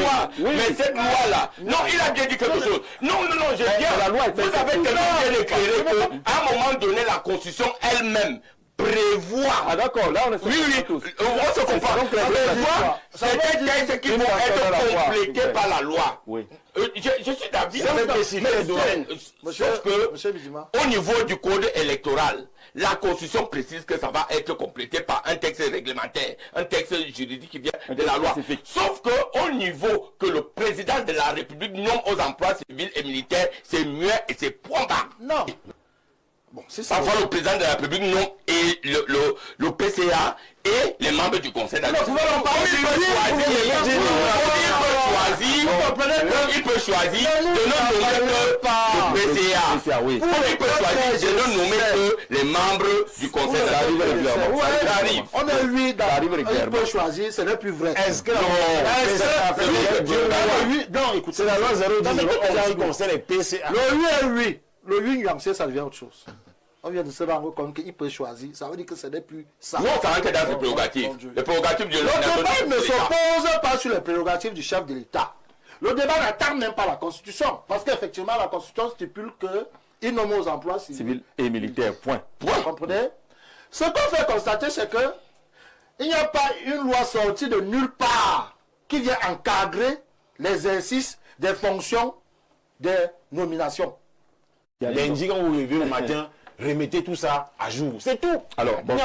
loi. Mais cette loi-là, non, il a bien dit quelque chose. Non, j'ai bien. Vous avez tellement bien éclairé qu'à un moment donné, la Constitution elle-même prévoit. Ah d'accord, là on est... Oui, on se comprend. C'est un texte qui vont être complétés par la loi. Oui. Je suis d'avis. Sauf que, au niveau du code électoral, la Constitution précise que ça va être complété par un texte réglementaire, un texte juridique qui vient de la loi. Sauf que, au niveau que le président de la République nomme aux emplois civils et militaires, c'est muet et c'est point bas. Non. Bon, c'est ça. Parfois, le président de la République nomme et le PCA et les membres du conseil d'administration. Il peut choisir de ne nommer que le PCA. Il peut choisir de ne nommer que les membres du conseil d'administration. Ça arrive. On a lui, il peut choisir, ce n'est plus vrai. Est-ce que non, écoute, c'est la loi 019 qui concerne les PCA. Le 8 nuancé, ça devient autre chose. On vient de se rendre compte qu'il peut choisir. Ça veut dire que ce n'est plus ça. Non, ça rentre dans ses prérogatives. Les prérogatives du Le débat ne s'oppose pas sur les prérogatives du chef de l'État. Le débat n'atteint même pas la Constitution. Parce qu'effectivement, la Constitution stipule qu'il nomme aux emplois civils et militaires. Point. Vous comprenez? Ce qu'on fait constater, c'est que il n'y a pas une loi sortie de nulle part qui vient encadrer l'exercice des fonctions des nominations. Lundi, quand vous levez le matin, remettez tout ça à jour. C'est tout. Alors, bon,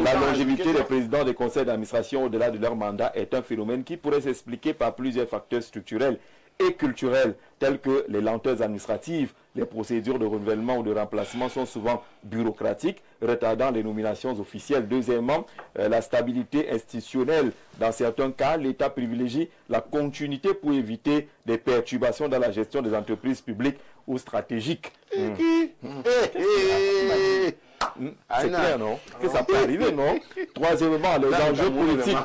la longévité des présidents des conseils d'administration au-delà de leur mandat est un phénomène qui pourrait s'expliquer par plusieurs facteurs structurels et culturels, tels que les lenteurs administratives. Les procédures de renouvellement ou de remplacement sont souvent bureaucratiques, retardant les nominations officielles. Deuxièmement, la stabilité institutionnelle. Dans certains cas, l'État privilégie la continuité pour éviter des perturbations dans la gestion des entreprises publiques ou stratégiques. C'est clair, non? Que ça peut arriver, non? Troisièmement, les enjeux politiques.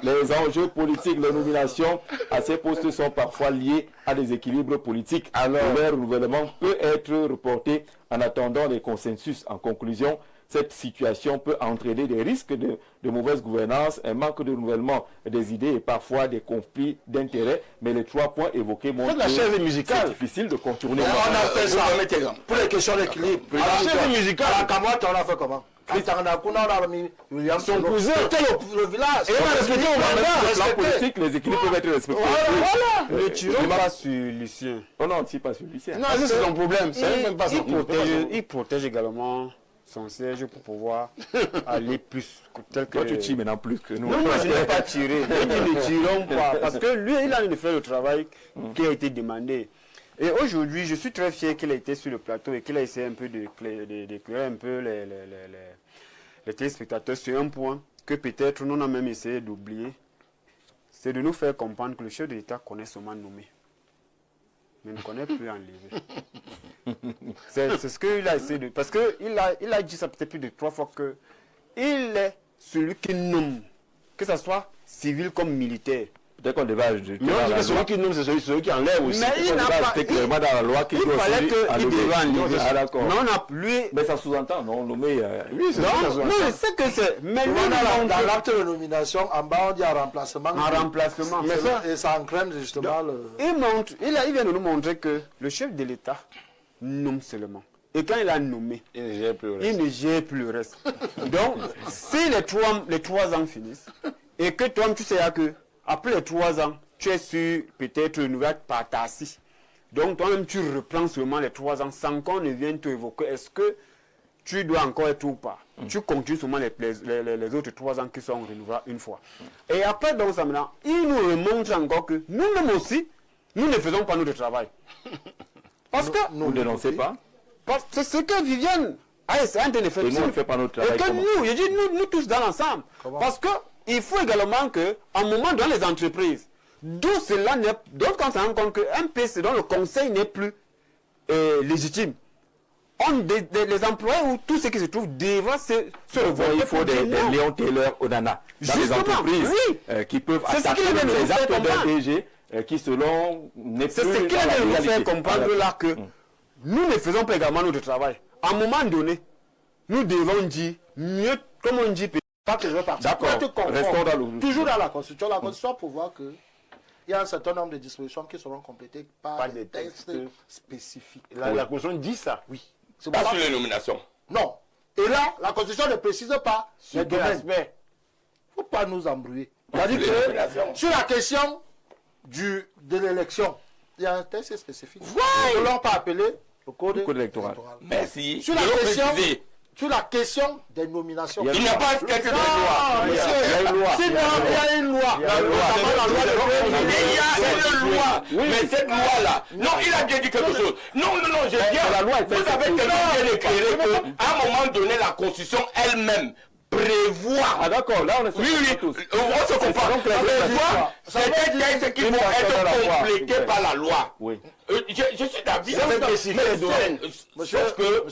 Les enjeux politiques, les nominations à ces postes sont parfois liés à des équilibres politiques. Alors, leur renouvellement peut être reporté en attendant les consensus. En conclusion, cette situation peut entraîner des risques de mauvaise gouvernance, un manque de renouvellement des idées et parfois des conflits d'intérêts. Mais les 3 points évoqués montrent que c'est difficile de contourner. On a fait ça. Pour les questions d'équilibre. La chaise musicale. À la Camotte, on a fait comment? On a mis William son cousin. Le village. Et on a respecté au mandat. Politique, les équilibres peuvent être respectés. Voilà. Ne tirons pas sur Lucien. Oh non, on ne tire pas sur Lucien. Non, c'est son problème. Il protège également son siège pour pouvoir aller plus. Toi, tu tires maintenant plus que nous. Non, je n'ai pas tiré. Nous ne tirons pas. Parce que lui, il a de faire le travail qui a été demandé. Et aujourd'hui, je suis très fier qu'il ait été sur le plateau et qu'il a essayé un peu d'éclairer un peu les téléspectateurs sur un point que peut-être nous on a même essayé d'oublier. C'est de nous faire comprendre que le chef de l'État connaît seulement nommé, mais ne connaît plus enlevé. C'est ce qu'il a essayé de... Parce qu'il a dit ça peut-être plus de 3 fois que il est celui qui nomme, que ce soit civil comme militaire. Peut-être qu'on devait ajouter. Non, celui qui nomme, c'est celui qui enlève aussi. Mais il n'a pas... clairement dans la loi qu'il fallait qu'il devait enlever. Ah d'accord. Non, lui... Mais ça sous-entend, non, nommé... Oui, c'est ça. Non, c'est que c'est... Mais lui, dans l'acte de nomination, en bas, on dit en remplacement. En remplacement. Mais ça, et ça entraîne justement le... Il vient de nous montrer que le chef de l'État nomme seulement. Et quand il a nommé, il ne gère plus le reste. Donc, si les 3 ans finissent, et que toi, tu sais que après les 3 ans, tu es sur peut-être une nouvelle partie. Donc, toi-même, tu reprends seulement les 3 ans sans qu'on ne vienne te évoquer. Est-ce que tu dois encore être ou pas? Tu continues seulement les autres 3 ans qui sont renouvelables une fois. Et après, donc, ça maintenant, il nous remontre encore que nous-mêmes aussi, nous ne faisons pas notre travail. Parce que... Vous ne dénoncez pas? C'est ce que Viviane a essayé de faire. Et nous, on ne fait pas notre travail. Et que nous, je dis nous tous dans l'ensemble. Parce que il faut également qu'à un moment dans les entreprises, d'où cela n'est... Donc quand on se rend compte qu'un PC dont le conseil n'est plus légitime, les employés ou tous ceux qui se trouvent devant se revoir. Il faut des Léon Taylor Onana dans les entreprises qui peuvent attaquer les actes d'un DG qui selon n'est plus... C'est ce qu'il vient de nous faire comprendre là que nous ne faisons pas également notre travail. À un moment donné, nous devons dire mieux, comme on dit, pas que je veux partir. D'accord, restons dans le... Toujours dans la Constitution. La Constitution pour voir que il y a un certain nombre de dispositions qui seront complétées par des textes spécifiques. La Constitution dit ça. Oui. Pas sur les nominations. Non. Et là, la Constitution ne précise pas Sur quel aspect? Il ne faut pas nous embrouiller. C'est-à-dire que sur la question de l'élection, il y a un texte spécifique. Nous ne l'avons pas appelé le code électoral. Merci. Sur la question des nominations. Il n'y a pas de texte de loi. Il y a une loi. Il y a une loi. Il y a une loi. Mais cette loi-là, non, il a bien dit quelque chose. Non, j'ai bien. Vous avez tellement bien éclairé qu'à un moment donné, la Constitution elle-même prévoit. Ah d'accord, là on est tous. On se comprend. C'est des textes qui vont être complétés par la loi. Oui. Je suis d'avis avec sauf que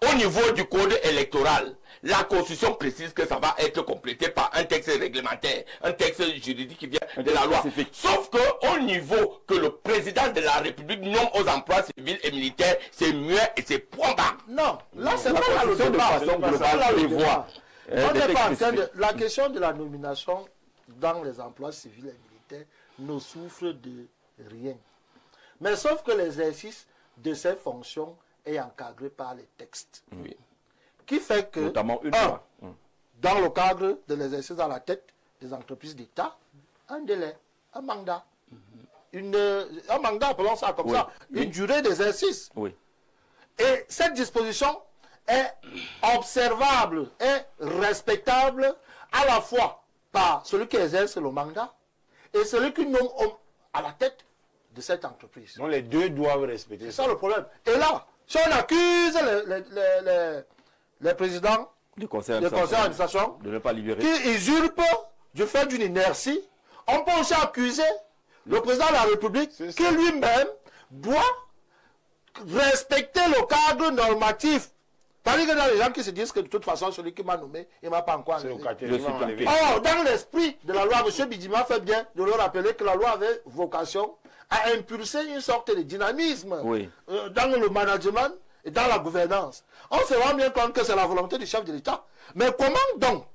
au niveau du code électoral, la Constitution précise que ça va être complété par un texte réglementaire, un texte juridique qui vient de la loi. Sauf que au niveau que le président de la République nomme aux emplois civils et militaires, c'est muet et c'est point barre. Non, là c'est pas la Constitution de façon globale prévoit. On n'est pas en train de... La question de la nomination dans les emplois civils et militaires ne souffre de rien. Mais sauf que l'exercice de ces fonctions est encadré par les textes. Oui. Qui fait que, notamment une loi. dans le cadre de l'exercice à la tête des entreprises d'État, un délai, un mandat. Un mandat, appelons ça comme ça, une durée d'exercice. Oui. Et cette disposition est observable et respectable à la fois par celui qui exerce le mandat et celui qui nomme à la tête de cette entreprise. Donc les deux doivent respecter C'est ça le problème. Et là, si on accuse les présidents Du conseil d'administration de ne pas libérer, qui usurpent du fait d'une inertie, on peut aussi accuser le président de la République qui lui-même doit respecter le cadre normatif. Tandis que dans les gens qui se disent que de toute façon, celui qui m'a nommé, il ne m'a pas encore enlevé. Or, dans l'esprit de la loi, M. Bidjima fait bien de le rappeler que la loi avait vocation à impulser une sorte de dynamisme dans le management et dans la gouvernance. On se rend bien compte que c'est la volonté du chef de l'État. Mais comment donc,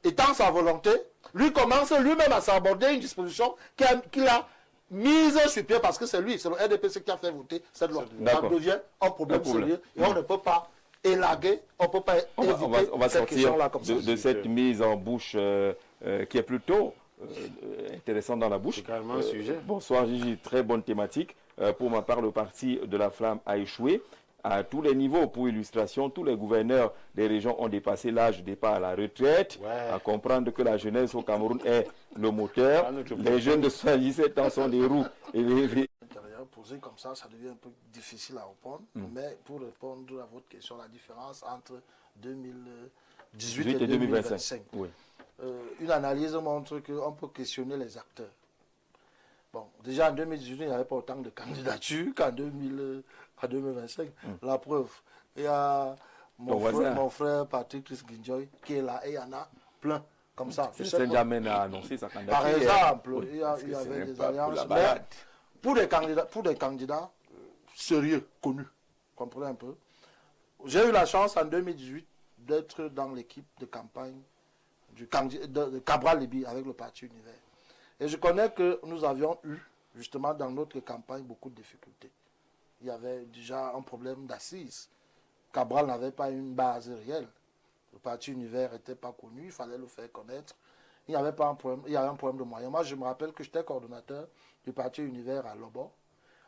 étant sa volonté, lui commence lui-même à s'aborder une disposition qu'il a mise sur pied parce que c'est lui, c'est le RDPC qui a fait voter cette loi. Ça devient un problème sérieux et on ne peut pas élaguer, on ne peut pas éviter on va cette sortir question-là comme ça. de cette mise en bouche qui est plutôt intéressante dans la bouche. Carrément un sujet. Bonsoir Gigi, très bonne thématique. Pour ma part, le parti de la Flamme a échoué à tous les niveaux. Pour illustration, tous les gouverneurs des régions ont dépassé l'âge de départ à la retraite, à comprendre que la jeunesse au Cameroun est le moteur. Les jeunes de 77 ans sont des roues. Et posé comme ça devient un peu difficile à répondre. Mais pour répondre à votre question, la différence entre 2018 et 2025. Une analyse montre qu'on peut questionner les acteurs. Bon, déjà en 2018, il n'y avait pas autant de candidatures qu'en 2025. La preuve, il y a mon frère Patrick Chris Ginjoy qui est là et il y en a plein comme ça. Saint-Germain a annoncé sa candidature. Par exemple, il y avait des alliances. Mais pour des candidats sérieux, connus, comprenez un peu, j'ai eu la chance en 2018 d'être dans l'équipe de campagne de Cabral Libi avec le Parti Univers. Et je connais que nous avions eu, justement, dans notre campagne, beaucoup de difficultés. Il y avait déjà un problème d'assises. Cabral n'avait pas une base réelle. Le Parti Univers n'était pas connu, il fallait le faire connaître. Il y avait un problème de moyens. Moi, je me rappelle que j'étais coordonnateur du Parti Univers à Lobo.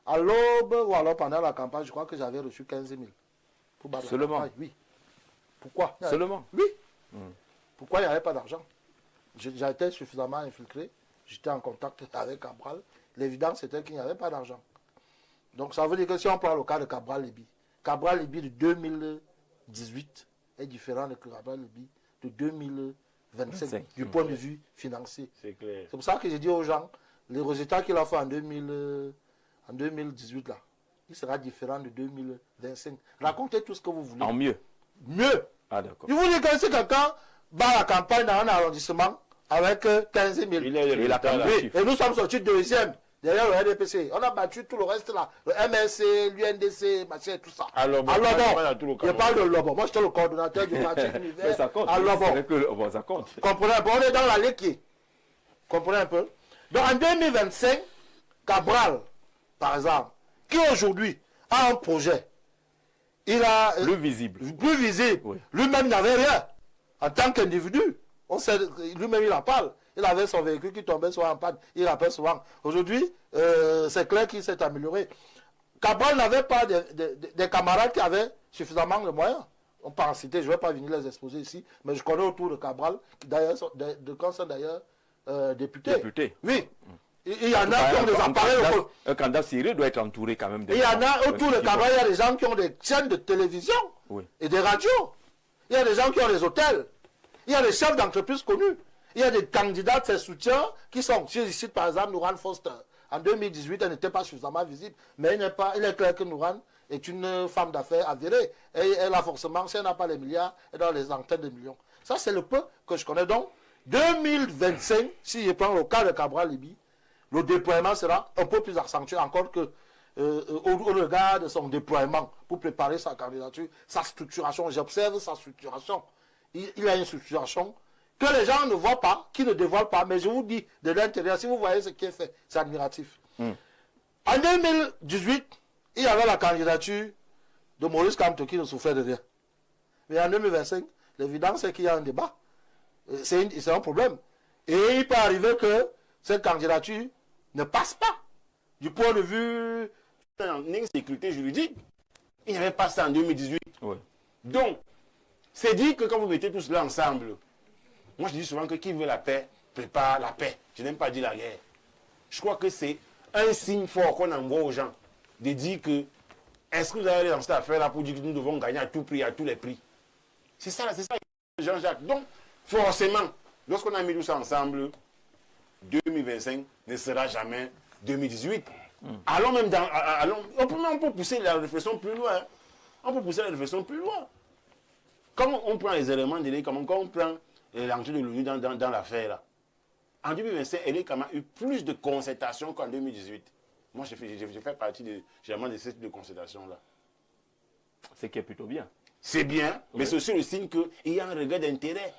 À l'aube, ou alors pendant la campagne, je crois que j'avais reçu 15 000. Pour battre seulement la campagne. Oui. Pourquoi? Seulement? Oui. Pourquoi il n'y avait pas d'argent? J'étais suffisamment infiltré. J'étais en contact avec Cabral. L'évidence était qu'il n'y avait pas d'argent. Donc ça veut dire que si on prend le cas de Cabral Libi, Cabral Libi de 2018 est différent de Cabral Libi de 2025 du point de vue financier. C'est clair. C'est pour ça que j'ai dit aux gens, les résultats qu'il a fait en 2018 là, il sera différent de 2025. Racontez tout ce que vous voulez. En mieux. Mieux. Ah d'accord. Je vous dis que si quelqu'un bat la campagne dans un arrondissement avec 15 000. Et nous sommes sortis deuxième derrière le RDPC. On a battu tout le reste là. Le MSC, l'UNDC, machin, tout ça. Alors, je parle de Lobo. Moi, j'étais le coordonnateur du Parti Univers. Mais ça compte. À Lobo. Ça compte. Comprenez un peu. On est dans la liquide. Comprenez un peu. Donc en 2025, Cabral, par exemple, qui aujourd'hui a un projet, il a... Plus visible. Plus visible. Oui. Lui-même n'avait rien. En tant qu'individu, lui-même il en parle. Il avait son véhicule qui tombait souvent en panne. Il rappelle souvent. Aujourd'hui, c'est clair qu'il s'est amélioré. Cabral n'avait pas des camarades qui avaient suffisamment de moyens. On peut en citer, je ne vais pas venir les exposer ici, mais je connais autour de Cabral, d'ailleurs, quand sont d'ailleurs députés. Députés. Oui. Il y en a qui ont des appareils. Un candidat sérieux doit être entouré quand même. Il y en a autour de Cabral, il y a des gens qui ont des chaînes de télévision et des radios. Il y a des gens qui ont des hôtels. Il y a des chefs d'entreprise connus. Il y a des candidats de ses soutiens qui sont, je cite par exemple Nouran Foster. En 2018, elle n'était pas suffisamment visible, mais il est clair que Nouran est une femme d'affaires avérée. Et elle a forcément, si elle n'a pas les milliards, elle a les antennes de millions. Ça, c'est le peu que je connais. Donc, 2025, si je prends le cas de Cabral-Libye, le déploiement sera un peu plus accentué encore que au regard de son déploiement pour préparer sa candidature, sa structuration. J'observe sa structuration. Il a une structuration que les gens ne voient pas, qui ne dévoilent pas, mais je vous dis, de l'intérieur, si vous voyez ce qui est fait, c'est admiratif. En 2018, il y avait la candidature de Maurice Kamto qui ne souffrait de rien. Mais en 2025, l'évidence c'est qu'il y a un débat. C'est un problème. Et il peut arriver que cette candidature ne passe pas. Du point de vue d'insécurité juridique, il n'y avait pas ça en 2018. Oui. Donc, c'est dit que quand vous mettez tout cela ensemble, moi je dis souvent que qui veut la paix, prépare la paix. Je n'aime pas dire la guerre. Je crois que c'est un signe fort qu'on envoie aux gens de dire que est-ce que vous allez aller dans cette affaire-là pour dire que nous devons gagner à tout prix, à tous les prix. C'est ça, Jean-Jacques. Donc, forcément, lorsqu'on a mis tout ça ensemble, 2025 ne sera jamais 2018. Allons même dans... on peut pousser la réflexion plus loin. On peut pousser la réflexion plus loin. Quand on prend les éléments de quand on prend l'entrée de l'ONU dans l'affaire, là, en 2025, elle a quand même eu plus de concertation qu'en 2018. Moi, je fais partie de ces types de concertation-là. Ce qui est plutôt bien. C'est bien, mais c'est aussi le signe qu'il y a un regret d'intérêt.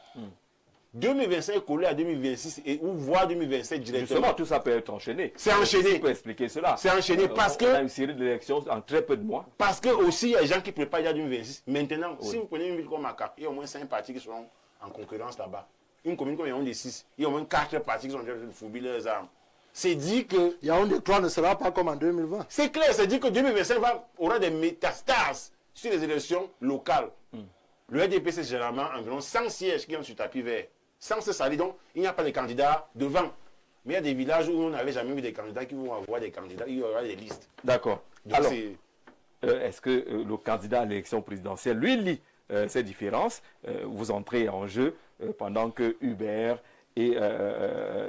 2025 est collé à 2026 ou voire 2027 directement. Justement, tout ça peut être enchaîné. C'est enchaîné. On peut expliquer cela. C'est enchaîné parce que... On a une série d'élections en très peu de mois. Parce que aussi, il y a des gens qui préparent déjà 2026. Maintenant, si vous prenez une ville comme Maca, il y a au moins 5 partis qui seront en concurrence là-bas. Une commune comme Yaoundé 6, il y a au moins 4 partis qui sont déjà de fourber leurs armes. C'est dit que... Yaoundé 3 ne sera pas comme en 2020. C'est clair, c'est dit que 2025 aura des métastases sur les élections locales. Le RDP, c'est généralement environ 100 sièges qui ont sur tapis vert. Sans ce salir, donc, il n'y a pas de candidats devant. Mais il y a des villages où on n'avait jamais vu des candidats qui vont avoir des candidats, il y aura des listes. D'accord. Alors, est-ce que le candidat à l'élection présidentielle, lui, lit ces différences? Vous entrez en jeu pendant que Hubert et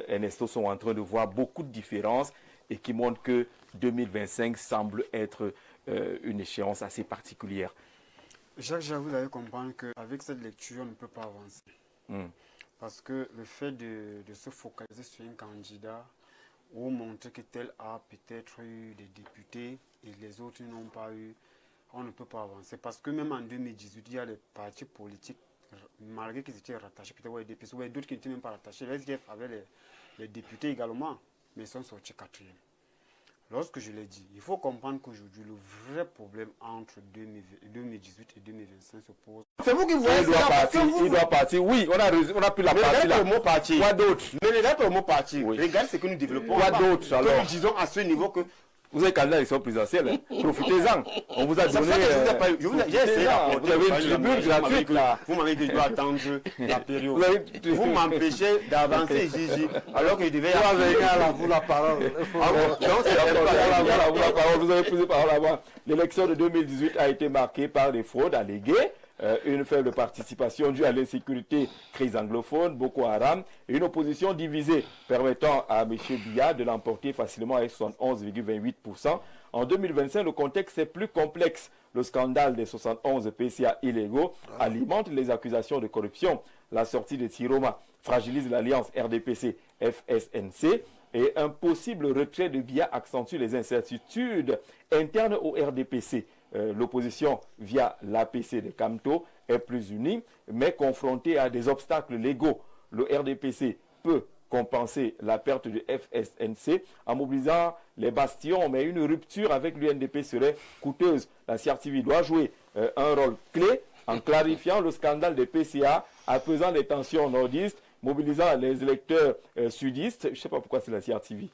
Ernesto sont en train de voir beaucoup de différences et qui montrent que 2025 semble être une échéance assez particulière. Jacques, vous allez comprendre qu'avec cette lecture, on ne peut pas avancer. Parce que le fait de se focaliser sur un candidat ou montrer que tel a peut-être eu des députés et les autres n'ont pas eu, on ne peut pas avancer. Parce que même en 2018, il y a des partis politiques, malgré qu'ils étaient rattachés peut-être aux DPC, ou d'autres qui n'étaient même pas rattachés. Les SDF avaient les députés également, mais ils sont sortis quatrième. Lorsque je l'ai dit, il faut comprendre qu'aujourd'hui, le vrai problème entre 2018 et 2025 se pose. C'est vous qui voyez il doit partir. Oui, on a pu la partie là. Le mot partir. Quoi d'autre? Mais le mot partir. Oui. Regarde ce que nous développons. Quoi d'autre alors? Nous disons à ce niveau que... Vous avez candidat à l'élection présidentielle. Profitez-en. On vous a donné... J'ai essayé vous avez une tribune gratuite là. Vous m'avez dit que je dois attendre la période. Vous m'empêchez d'avancer, Gigi, alors qu'il devait... Vous la parole. Vous avez pris la parole avant. L'élection de 2018 a été marquée par des fraudes alléguées, une faible participation due à l'insécurité, crise anglophone, Boko Haram, et une opposition divisée permettant à M. Biya de l'emporter facilement avec 71,28%. En 2025, le contexte est plus complexe. Le scandale des 71 PCA illégaux alimente les accusations de corruption. La sortie de Tiroma fragilise l'alliance RDPC-FSNC et un possible retrait de Biya accentue les incertitudes internes au RDPC. L'opposition via l'APC de Kamto est plus unie, mais confrontée à des obstacles légaux. Le RDPC peut compenser la perte du FSNC en mobilisant les bastions, mais une rupture avec l'UNDP serait coûteuse. La CRTV doit jouer un rôle clé en clarifiant le scandale des PCA, apaisant les tensions nordistes, mobilisant les électeurs sudistes. Je ne sais pas pourquoi c'est la CRTV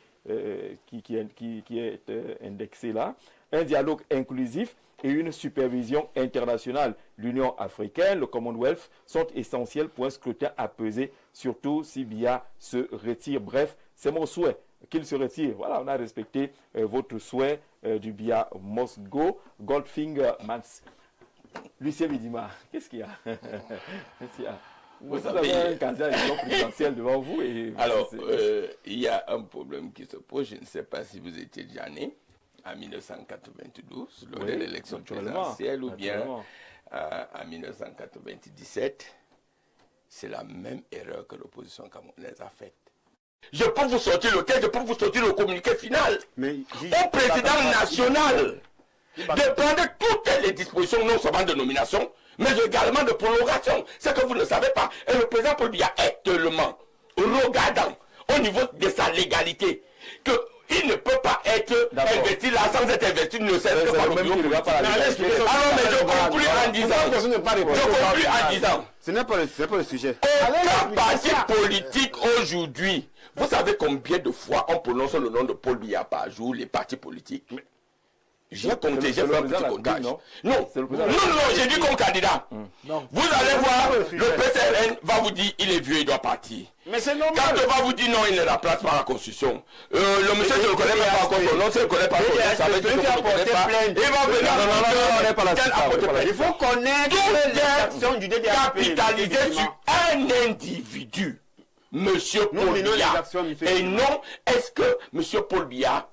qui est indexée là. Un dialogue inclusif et une supervision internationale. L'Union africaine, le Commonwealth sont essentiels pour un scrutin apaisé, surtout si Biya se retire. Bref, c'est mon souhait qu'il se retire. Voilà, on a respecté votre souhait du Biya must go. Goldfinger Mans. Lucien Bidima, qu'est-ce qu'il y a? Qu'est-ce qu'il y a? Vous avez un candidat à l'élection présidentielle devant vous. Alors, il y a un problème qui se pose. Je ne sais pas si vous étiez déjà né en 1992, lors de l'élection présidentielle, ou bien en 1997. C'est la même erreur que l'opposition camerounaise a faite. Je peux vous sortir le texte, je peux vous sortir le communiqué final. Au président national de prendre toutes les dispositions, non seulement de nomination, mais également de prolongation. C'est que vous ne savez pas. Et le président Paul Biya est tellement regardant au niveau de sa légalité qu'il ne peut pas être investi là sans être investi, ne sert que par le bureau politique. Alors, mais je conclue en disant. Ce n'est pas le sujet. Aucun parti politique aujourd'hui, vous savez combien de fois on prononce le nom de Paul Biya par jour, les partis politiques? J'ai compté, j'ai fait un petit comptage. Non, j'ai dit comme candidat. Vous allez voir, le PCRN va vous dire il est vieux, il doit partir. Mais c'est normal. Quand on va vous dire non, il ne remplace pas la Constitution. Le monsieur ne le connaît même pas encore son nom, s'il ne connaît pas son nom, ça veut dire qu'il ne connaît pas. Il va venir. Il faut connaître les actions du DDAP. Capitaliser sur un individu, monsieur Paul Biya. Et non, est-ce que monsieur Paul Biya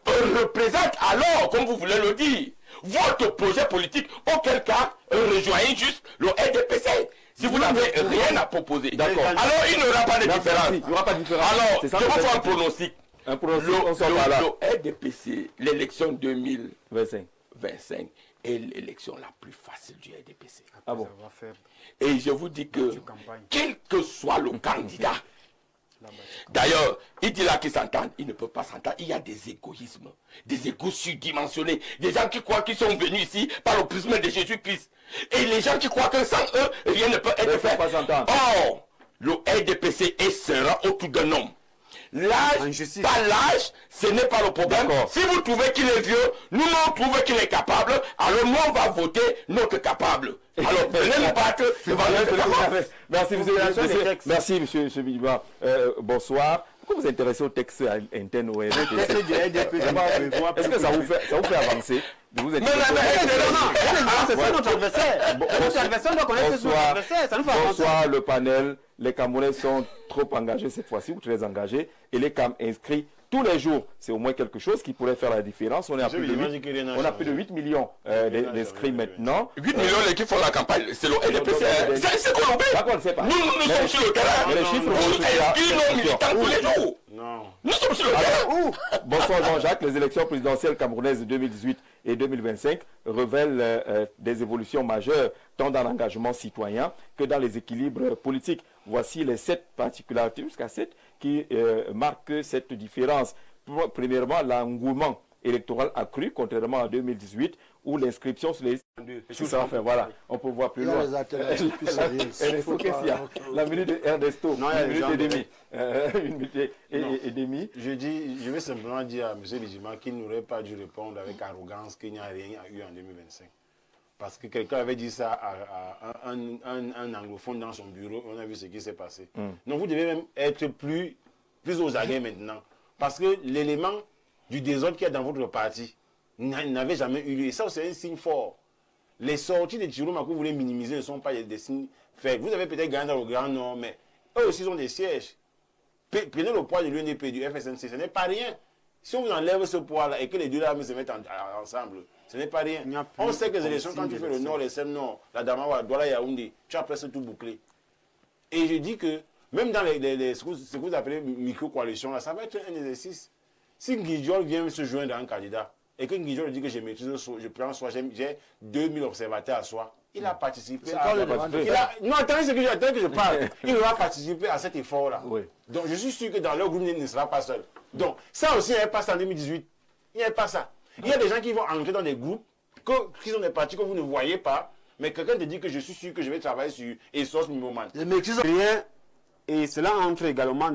représente alors, comme vous voulez le dire, votre projet politique, auquel cas, rejoignez juste le RDPC. Si vous n'avez rien à proposer. D'accord. Alors, il n'y aura pas de différence. Il n'y aura pas de différence. Alors, je vous fais un pronostic. Un pronostic, on sort par là. Le RDPC, l'élection 2025 est l'élection la plus facile du RDPC. Ah bon? Et je vous dis que, quel que soit le candidat, d'ailleurs, il dit là qu'ils s'entendent, ils ne peuvent pas s'entendre. Il y a des égoïsmes, des égos surdimensionnés, des gens qui croient qu'ils sont venus ici par le prisme de Jésus-Christ. Et les gens qui croient que sans eux, rien ne peut être fait. Or, le RDPC sera autour d'un homme. L'âge, pas l'âge, ce n'est pas le problème. Si vous trouvez qu'il est vieux, nous on trouve qu'il est capable, alors nous on va voter notre capable. Alors venez nous battre devant notre. Merci, monsieur Bidima. Bonsoir. Pourquoi vous intéressez au texte interne au RDPC? Est-ce que ça vous fait avancer? C'est notre adversaire. Notre adversaire doit connaître notre adversaire. Ça nous fait avancer. Bonsoir le panel. Les Camerounais sont trop engagés cette fois-ci, ou très engagés. Et les CAM inscrits tous les jours, c'est au moins quelque chose qui pourrait faire la différence. On est à plus de 8 millions d'inscrits maintenant. 8 millions qui font la campagne, c'est le RDPC. C'est Colombie. D'accord, c'est pas. Nous sommes sur le terrain. Les chiffres nos militants tous les jours. Nous sommes sur le terrain. Bonsoir Jean-Jacques. Les élections présidentielles camerounaises de 2018 et 2025 révèlent des évolutions majeures tant dans l'engagement citoyen que dans les équilibres politiques. Voici les 7 particularités, jusqu'à 7, qui marquent cette différence. Premièrement, l'engouement électoral accru, contrairement à 2018, où l'inscription sur les... Enfin, voilà, on peut voir plus loin. Ernesto, qu'est-ce qu'il y a? La minute de Ernesto, une minute et demie. Une minute et demie. Je vais simplement dire à M. Bidima qu'il n'aurait pas dû répondre avec arrogance qu'il n'y a rien eu en 2025. Parce que quelqu'un avait dit ça à un anglophone dans son bureau, on a vu ce qui s'est passé. Donc vous devez même être plus aux aguets maintenant. Parce que l'élément du désordre qu'il y a dans votre parti n'avait jamais eu lieu. Et ça, c'est un signe fort. Les sorties de Chiroma que vous voulez minimiser ne sont pas des signes faibles. Vous avez peut-être gagné dans le Grand Nord, mais eux aussi ont des sièges. Prenez le poids de l'UNDP, du FSNC, ce n'est pas rien. Si on vous enlève ce poids-là et que les deux là se mettent ensemble, ce n'est pas rien. On sait que les élections, quand tu fais le Nord, les Sem-Nord, la Damawa, Douala, Yaoundé, tu as presque tout bouclé. Et je dis que, même dans ce que vous appelez micro-coalition, là, ça va être un exercice. Si Nguidjol vient se joindre à un candidat, et que Nguidjol dit que je maîtrise, je prends soi, j'ai 2000 observateurs à soi, Il a participé C'est à... quoi le demande de Non, attendez que je parle. Il aura participé à cet effort-là. Oui. Donc, je suis sûr que dans leur groupe, il ne sera pas seul. Donc, ça aussi, il n'y avait pas ça en 2018. Il n'y avait pas ça. Il y a des gens qui vont entrer dans des groupes, qui sont des partis que vous ne voyez pas, mais quelqu'un te dit que je suis sûr que je vais travailler sur ESOS Mimoman. Rien, et cela entre également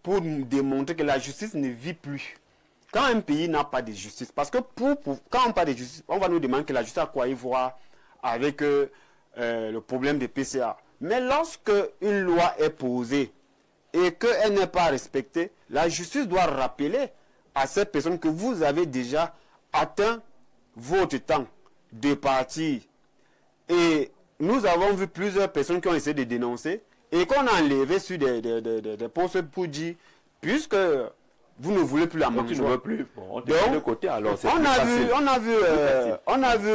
pour nous démontrer que la justice ne vit plus. Quand un pays n'a pas de justice, parce que quand on parle de justice, on va nous demander que la justice a quoi y voir avec le problème des PCA. Mais lorsque une loi est posée et qu'elle n'est pas respectée, la justice doit rappeler à cette personne que vous avez déjà atteint votre temps de partir. Et nous avons vu plusieurs personnes qui ont essayé de dénoncer et qu'on a enlevé sur des postes pour dire, puisque vous ne voulez plus la Donc tu ne mangeoire. veux plus. Bon, on te met de côté alors. C'est On a vu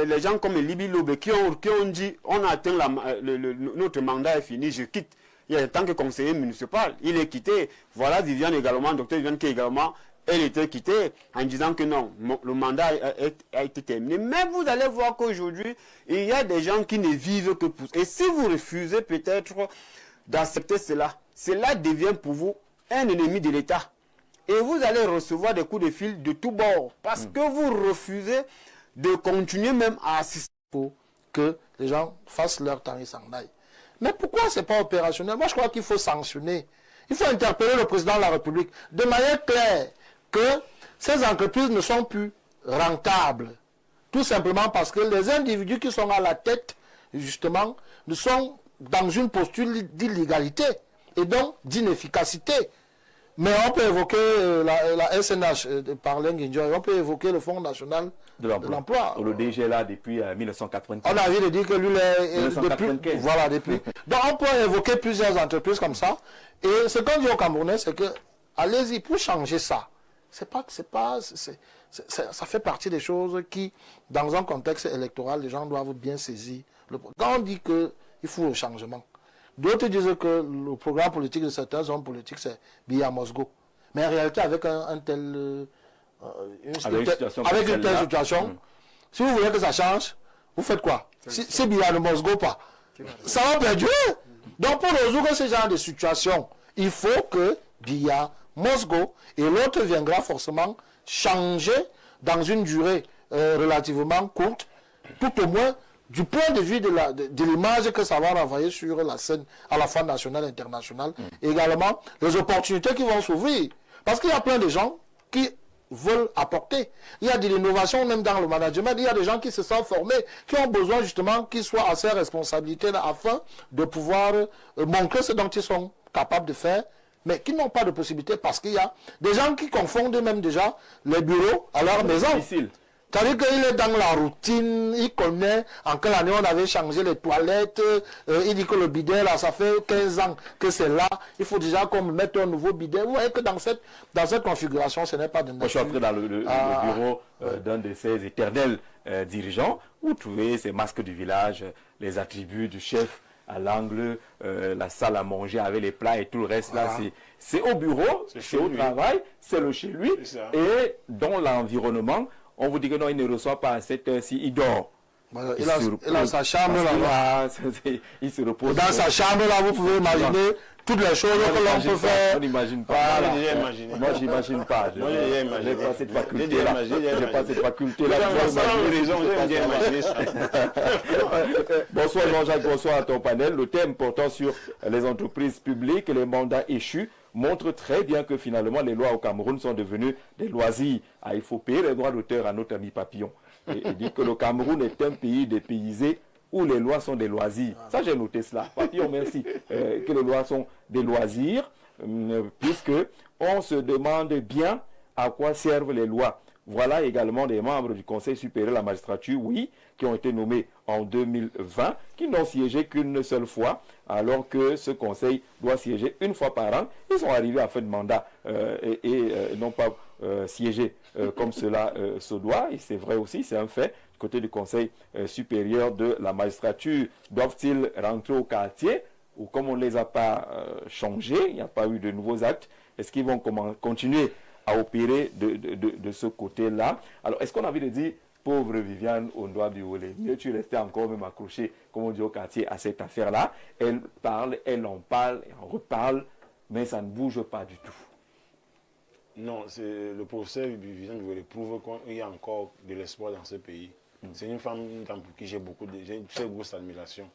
les gens comme Libi Lobe qui ont dit on a atteint notre mandat est fini, je quitte. Il y a tant que conseiller municipal, il est quitté. Voilà Viviane également, docteur Viviane qui également, elle était quittée en disant que non, le mandat a été terminé. Mais vous allez voir qu'aujourd'hui, il y a des gens qui ne vivent que pour... Et si vous refusez peut-être d'accepter cela, cela devient pour vous un ennemi de l'État. Et vous allez recevoir des coups de fil de tous bords. Parce que vous refusez de continuer même à assister. Pour que les gens fassent leur temps et s'en aillent. Mais pourquoi ce n'est pas opérationnel? Moi, je crois qu'il faut sanctionner. Il faut interpeller le président de la République de manière claire que ces entreprises ne sont plus rentables. Tout simplement parce que les individus qui sont à la tête, justement, sont dans une posture d'illégalité et donc d'inefficacité. Mais on peut évoquer la SNH par Lenguinjoy, on peut évoquer le Fonds national de l'emploi. Le DG là depuis 1995. On a envie de dire que lui est depuis. Voilà, depuis. Donc on peut évoquer plusieurs entreprises comme ça. Et ce qu'on dit au Camerounais, c'est que allez-y pour changer ça. Ça fait partie des choses qui, dans un contexte électoral, les gens doivent bien saisir. Quand on dit qu'il faut le changement, d'autres disent que le programme politique de certains hommes politiques, c'est Biya Mosgo. Mais en réalité, avec une telle situation, si vous voulez que ça change, vous faites quoi? Si Biya ne Mosgo pas, ça va perdurer. Donc pour résoudre ce genre de situation, il faut que Biya Mosgo et l'autre viendra forcément changer dans une durée relativement courte, tout au moins du point de vue de l'image que ça va renvoyer sur la scène à la fois nationale et internationale, également les opportunités qui vont s'ouvrir. Parce qu'il y a plein de gens qui veulent apporter. Il y a de l'innovation même dans le management, il y a des gens qui se sont formés, qui ont besoin justement qu'ils soient à ces responsabilités-là afin de pouvoir montrer ce dont ils sont capables de faire, mais qui n'ont pas de possibilité parce qu'il y a des gens qui confondent même déjà les bureaux à leur maison. C'est-à-dire qu'il est dans la routine, il connaît en quelle année on avait changé les toilettes, il dit que le bidet là, ça fait 15 ans que c'est là, il faut déjà qu'on me mette un nouveau bidet. Vous voyez que dans cette configuration, ce n'est pas de... Moi, je suis entré dans le bureau d'un de ces éternels dirigeants, où vous trouvez ces masques du village, les attributs du chef à l'angle, la salle à manger avec les plats et tout le reste là, c'est au bureau, c'est au travail, c'est le chez lui, et dans l'environnement, on vous dit que non, il ne reçoit pas à cette heure-ci, il dort. Voilà, il a sa chambre là. Il se repose. Dans sa chambre là, vous pouvez imaginer toutes les choses que l'on peut faire. On n'imagine pas. Moi, j'imagine pas. Je n'ai pas cette faculté-là. Je n'ai pas cette faculté-là. Bonsoir Jean-Jacques, bonsoir à ton panel. Le thème portant sur les entreprises publiques et les mandats échus montre très bien que finalement les lois au Cameroun sont devenues des loisirs. Il faut payer les droits d'auteur à notre ami Papillon. Et dit que le Cameroun est un pays dépaysé où les lois sont des loisirs. Ça, j'ai noté cela. Papillon, merci. Que les lois sont des loisirs, puisque on se demande bien à quoi servent les lois. Voilà également des membres du Conseil supérieur de la magistrature, oui, qui ont été nommés en 2020, qui n'ont siégé qu'une seule fois, alors que ce conseil doit siéger une fois par an. Ils sont arrivés à fin de mandat et n'ont pas siégé comme cela se doit. Et c'est vrai aussi, c'est un fait. Du côté du Conseil supérieur de la magistrature, doivent-ils rentrer au quartier ou comme on ne les a pas changés, il n'y a pas eu de nouveaux actes, est-ce qu'ils vont continuer à opérer de ce côté-là? Alors, est-ce qu'on a envie de dire, pauvre Viviane Ondoa Biolé. Mieux tu restais encore même accroché, comme on dit au quartier, à cette affaire-là. Elle parle, elle en parle, et on reparle, mais ça ne bouge pas du tout. Non, c'est le professeur Viviane Biolé prouve qu'il y a encore de l'espoir dans ce pays. C'est une femme pour qui j'ai une très grosse admiration.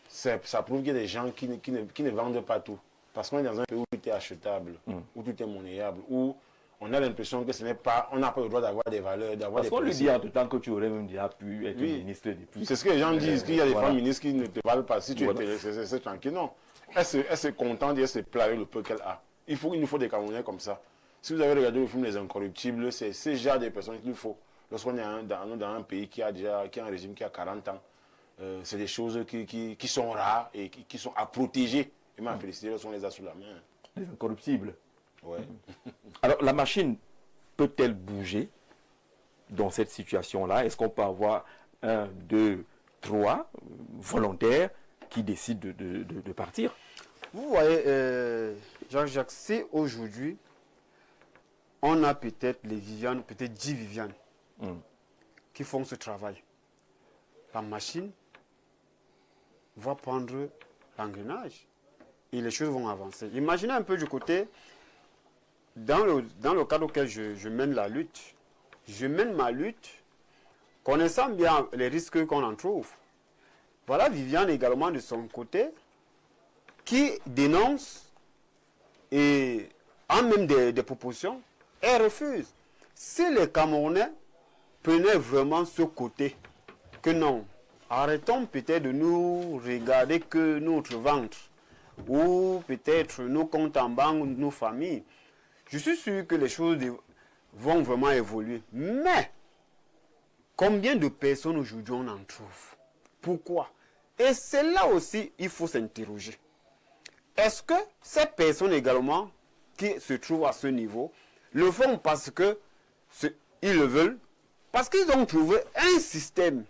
Ça prouve qu'il y a des gens qui ne vendent pas tout. Parce qu'on est dans un pays où tout est achetable, où tout est monnayable, où on a l'impression que ce n'est pas, on n'a pas le droit d'avoir des valeurs, d'avoir des principes. Parce qu'on lui dit en tout temps que tu aurais même déjà pu être ministre depuis. C'est ce que les gens disent, qu'il y a des femmes ministres qui ne te valent pas. Si tu es tranquille, non. Elle se contente et elle se plaît le peu qu'elle a. Il nous faut des Camerounais comme ça. Si vous avez regardé le film Les Incorruptibles, c'est ce genre de personnes qu'il faut. Lorsqu'on est dans un pays qui a un régime qui a 40 ans, c'est des choses qui sont rares et qui sont à protéger. Et m'a félicité lorsqu'on les a sous la main. Les incorruptibles. Ouais. Alors, la machine peut-elle bouger dans cette situation-là? Est-ce qu'on peut avoir 1, 2, 3 volontaires qui décident de partir? Vous voyez, Jacques, c'est aujourd'hui, on a peut-être les Viviane, peut-être 10 Viviane qui font ce travail. La machine va prendre l'engrenage et les choses vont avancer. Imaginez un peu du côté, dans le cadre auquel je mène la lutte, je mène ma lutte connaissant bien les risques qu'on en trouve. Voilà Viviane également de son côté qui dénonce et a même des propositions et refuse. Si les Camerounais prenaient vraiment ce côté, que non, arrêtons peut-être de nous regarder que notre ventre, ou peut-être nos comptes en banque, nos familles. Je suis sûr que les choses vont vraiment évoluer. Mais, combien de personnes aujourd'hui on en trouve? Pourquoi? Et c'est là aussi il faut s'interroger. Est-ce que ces personnes également qui se trouvent à ce niveau le font parce que ils le veulent? Parce qu'ils ont trouvé un système.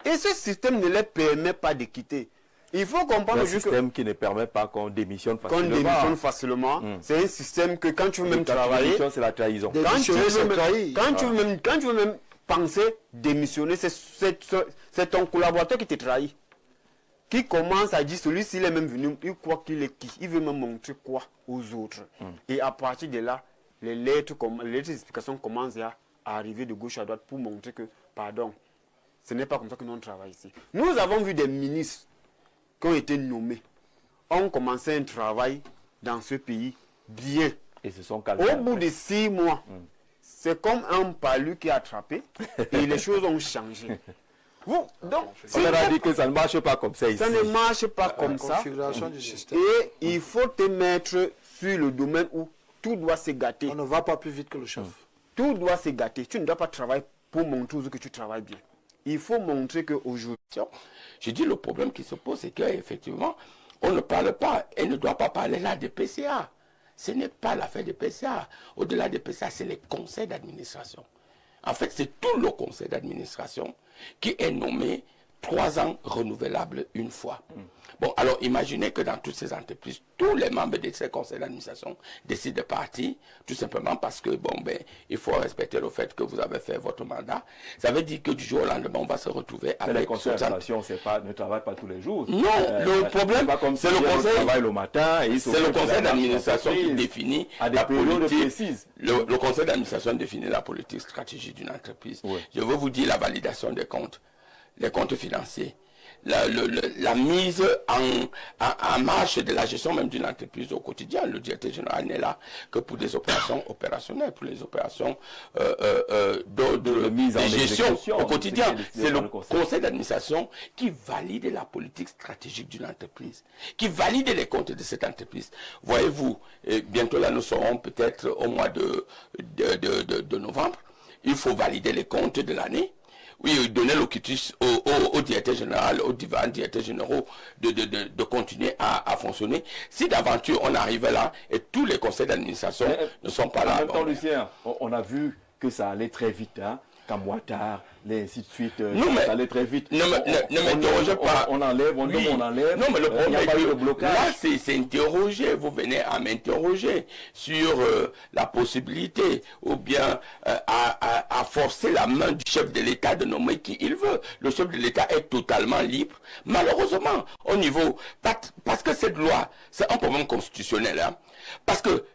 Et ce système ne les permet pas de quitter. Il faut comprendre un système qui ne permet pas qu'on démissionne facilement. Qu'on démissionne facilement. C'est un système que quand tu veux même travailler, c'est la trahison. Quand tu veux même penser démissionner, c'est ton collaborateur qui te trahit. Qui commence à dire, celui-ci il est même venu, il croit qu'il est qui. Il veut me montrer quoi aux autres. Et à partir de là, les lettres d'explication commencent à arriver de gauche à droite pour montrer que, pardon, ce n'est pas comme ça que nous on travaille ici. Nous avons vu des ministres qui ont été nommés, ont commencé un travail dans ce pays bien. Et se sont calmés. Au bout de 6 mois, c'est comme un palu qui a attrapé et les choses ont changé. Donc, on leur a dit que ça ne marche pas comme ça ici. Ça ne marche pas comme ça. Du système. Et il faut te mettre sur le domaine où tout doit se gâter. On ne va pas plus vite que le chef. Tout doit se gâter. Tu ne dois pas travailler pour montrer que tu travailles bien. Il faut montrer qu'aujourd'hui... Je dis le problème qui se pose, c'est qu'effectivement, on ne parle pas, et ne doit pas parler là de PCA. Ce n'est pas l'affaire de PCA. Au-delà de PCA, c'est les conseils d'administration. En fait, c'est tout le conseil d'administration qui est nommé 3 ans renouvelable une fois. Bon, alors imaginez que dans toutes ces entreprises, tous les membres de ces conseils d'administration décident de partir, tout simplement parce que, bon, ben, il faut respecter le fait que vous avez fait votre mandat. Ça veut dire que du jour au lendemain, on va se retrouver avec... Les conseils d'administration ne travaillent pas tous les jours. Non, le problème, c'est le conseil... travaille le matin et c'est le conseil d'administration qui définit la politique. Le conseil d'administration définit la politique stratégique d'une entreprise. Oui. Je veux vous dire la validation des comptes, les comptes financiers. La mise en marche de la gestion même d'une entreprise au quotidien. Le directeur général n'est là que pour des opérations opérationnelles, pour les opérations de mise en gestion au quotidien. C'est le conseil d'administration qui valide la politique stratégique d'une entreprise, qui valide les comptes de cette entreprise. Voyez-vous, bientôt là nous serons peut-être au mois de novembre, il faut valider les comptes de l'année. Oui, donner le quitus au directeur général, aux divers directeurs généraux de continuer à fonctionner. Si d'aventure on arrive là et tous les conseils d'administration ne sont pas là. En même temps, Lucien, on a vu que ça allait très vite. Hein. Camboatard, et ainsi de suite. Non, mais ça allait très vite. Ne m'interrogez pas. On enlève, on Oui. on enlève. Non, mais le problème il n'y a est pas eu de que blocage. là, c'est interroger. Vous venez à m'interroger sur la possibilité ou bien à forcer la main du chef de l'État de nommer qui il veut. Le chef de l'État est totalement libre. Malheureusement, au niveau... Parce que cette loi, c'est un problème constitutionnel. Hein, parce que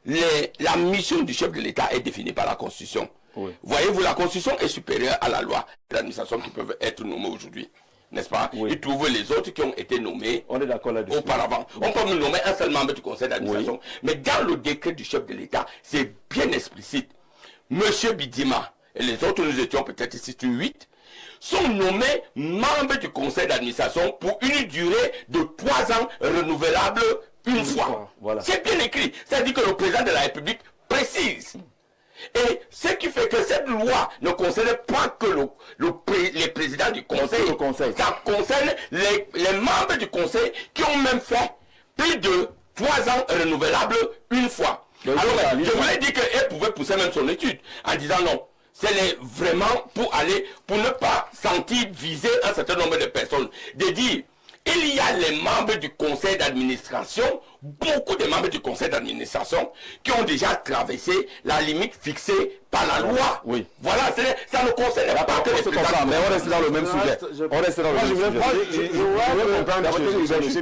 la mission du chef de l'État est définie par la Constitution. Oui. Voyez-vous, la Constitution est supérieure à la loi d'administration qui peuvent être nommées aujourd'hui. N'est-ce pas? Oui. Et trouver les autres qui ont été nommés On est d'accord là-dessus. auparavant. On peut nommer un seul membre du conseil d'administration. Oui. Mais dans le décret du chef de l'État, c'est bien explicite. Monsieur Bidima et les autres, nous étions peut-être ici sur 8, sont nommés membres du conseil d'administration pour une durée de 3 ans renouvelable une fois. Voilà. C'est bien écrit. C'est-à-dire que le président de la République précise. Et ce qui fait que cette loi ne concerne pas que les présidents du conseil. Le conseil. Ça concerne les membres du conseil qui ont même fait plus de 3 ans renouvelables une fois. Donc, alors, je voulais dire qu'elle pouvait pousser même son étude en disant non. C'est vraiment pour ne pas sentir viser un certain nombre de personnes. De dire, il y a les membres du conseil d'administration, beaucoup de membres du conseil d'administration qui ont déjà traversé la limite fixée par la loi. Oui. Voilà, ça ne concerne pas que les présidents. Mais on reste dans le même sujet. On reste dans le même sujet. Je veux comprendre M.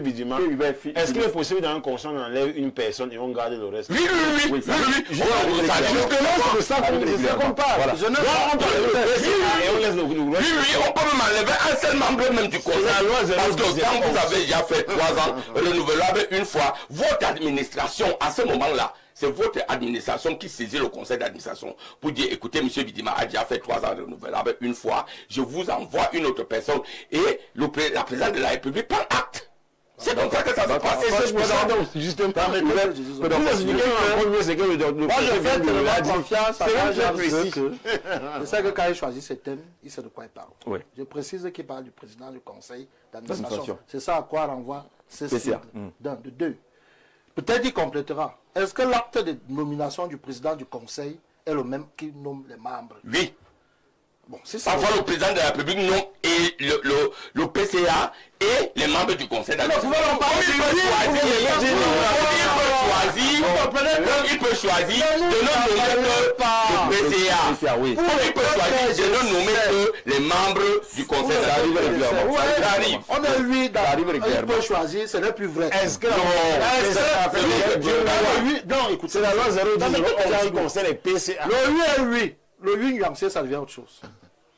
Bidima. Est-ce Est-ce qu'il est possible dans un conseil on enlève une personne et on garde le reste? Oui. C'est ça qu'on parle. Voilà. Et on laisse le reste. Oui, on peut même enlever un seul membre même du conseil. la loi Parce que 010. quand vous avez déjà fait 3 ans renouvelable une fois, votre administration, à ce moment-là, c'est votre administration qui saisit le conseil d'administration pour dire, écoutez, M. Bidima a déjà fait 3 ans renouvelable une fois, je vous envoie une autre personne et la présidente de la République prend acte. C'est comme ça que ça se passe. Justement, Moi, je fais tellement confiance à je sais que quand il choisit ce thème, il sait de quoi il parle. Oui. Je précise qu'il parle du président du conseil d'administration. D'administration. C'est ça à quoi renvoie ce PCA. cible. De 2. Peut-être il complétera. Est-ce que l'acte de nomination du président du conseil est le même qui nomme les membres? Oui. Bon, c'est ça. Parfois, le président de la République non, et le PCA et les membres du conseil d'administration. Il peut choisir de ne nommer que le PCA. Oui. Il peut choisir de ne nommer que les membres du conseil d'administration. Ça arrive. On a 8 dans arrive il régulièrement. peut choisir, ce n'est plus vrai. Est-ce que Non, écoute, c'est la loi 010 qui concerne les PCA? Le 8 est 8. Le 8 nuancé, ça devient autre chose.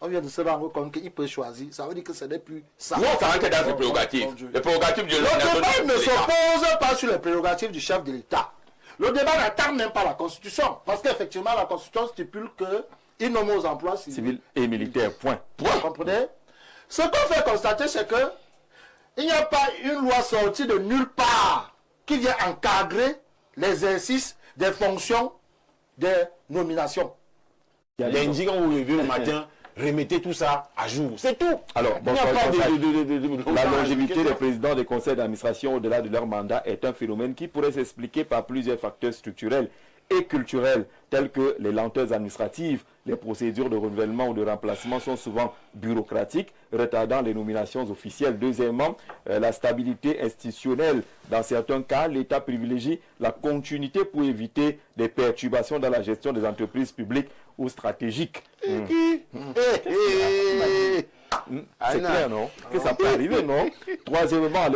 On vient de se rendre compte qu'il peut choisir. Ça veut dire que ce n'est plus ça. Non, ça rentre dans ses prérogatives. Les prérogatives de Le débat ne s'oppose pas sur les prérogatives du chef de l'État. Le débat n'atteint même pas la Constitution. Parce qu'effectivement, la Constitution stipule qu'il nomme aux emplois civils Civil et militaire, point. Vous comprenez? Ce qu'on fait constater, c'est que il n'y a pas une loi sortie de nulle part qui vient encadrer l'exercice des fonctions de nomination. Lundi, quand vous levez le matin, remettez tout ça à jour. C'est tout. Alors, il n'y a pas la longévité des présidents des conseils d'administration au-delà de leur mandat est un phénomène qui pourrait s'expliquer par plusieurs facteurs structurels et culturels, tels que les lenteurs administratives. Les procédures de renouvellement ou de remplacement sont souvent bureaucratiques, retardant les nominations officielles. Deuxièmement, la stabilité institutionnelle. Dans certains cas, l'État privilégie la continuité pour éviter des perturbations dans la gestion des entreprises publiques ou stratégiques. C'est clair, non? Que ça peut arriver, non? Troisièmement,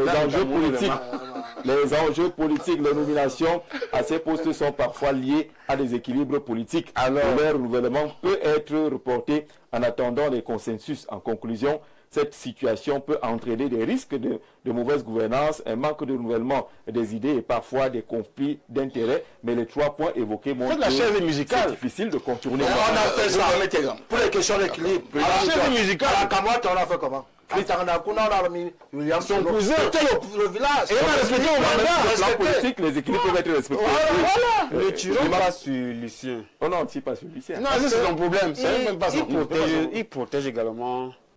les enjeux politiques, les nominations à ces postes sont parfois liés à des équilibres politiques. Alors, leur renouvellement peut être reporté en attendant les consensus. En conclusion, cette situation peut entraîner des risques de mauvaise gouvernance, un manque de renouvellement des idées et parfois des conflits d'intérêts. Mais les 3 points évoqués montrent que c'est difficile de contourner. On a fait ça pour les questions d'équilibre. La chaise musicale. À la Camotte, on a fait comment? On a mis William son cousin. C'était le village. Et on a respecté au mandat. Politique, les équilibres peuvent être respectés. Voilà. Ne tirons pas sur Lucien. Oh non, on ne tire pas sur Lucien. Non, c'est son problème. C'est même pas son Il protège également